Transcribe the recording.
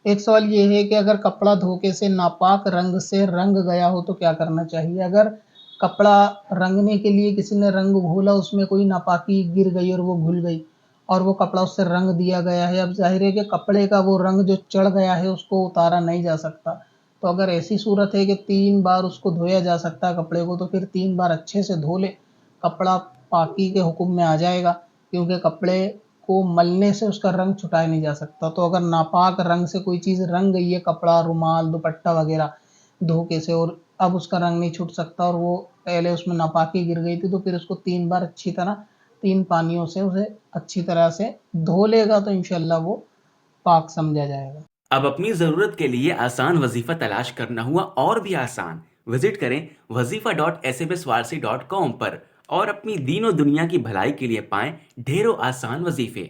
ایک سوال یہ ہے کہ اگر کپڑا دھوکے سے ناپاک رنگ سے رنگ گیا ہو تو کیا کرنا چاہیے؟ اگر کپڑا رنگنے کے لیے کسی نے رنگ گھولا، اس میں کوئی ناپاکی گر گئی اور وہ گھل گئی اور وہ کپڑا اس سے رنگ دیا گیا ہے، اب ظاہر ہے کہ کپڑے کا وہ رنگ جو چڑھ گیا ہے اس کو اتارا نہیں جا سکتا، تو اگر ایسی صورت ہے کہ 3 بار اس کو دھویا جا سکتا ہے کپڑے کو، تو پھر 3 بار اچھے سے دھو لے، کپڑا پاکی کے حکم میں آ جائے گا، کیونکہ کپڑے کو ملنے سے اس کا رنگ چھٹایا نہیں جا سکتا۔ تو اگر ناپاک رنگ سے کوئی چیز رنگ گئی ہے، کپڑا، رومال، دوپٹہ وغیرہ دھوکے سے، اور اب اس کا رنگ نہیں چھٹ سکتا اور وہ پہلے اس میں ناپاکی گر گئی تھی، تو پھر اس کو 3 بار اچھی طرح 3 پانیوں سے اسے اچھی طرح سے دھو لے گا، تو انشاءاللہ وہ پاک سمجھا جائے گا۔ اب اپنی ضرورت کے لیے آسان وظیفہ تلاش کرنا ہوا اور بھی آسان۔ وزٹ کریں wazifa.sbswarsi.com پر اور اپنی دین و دنیا کی بھلائی کے لیے پائیں ڈھیروں آسان وظیفے۔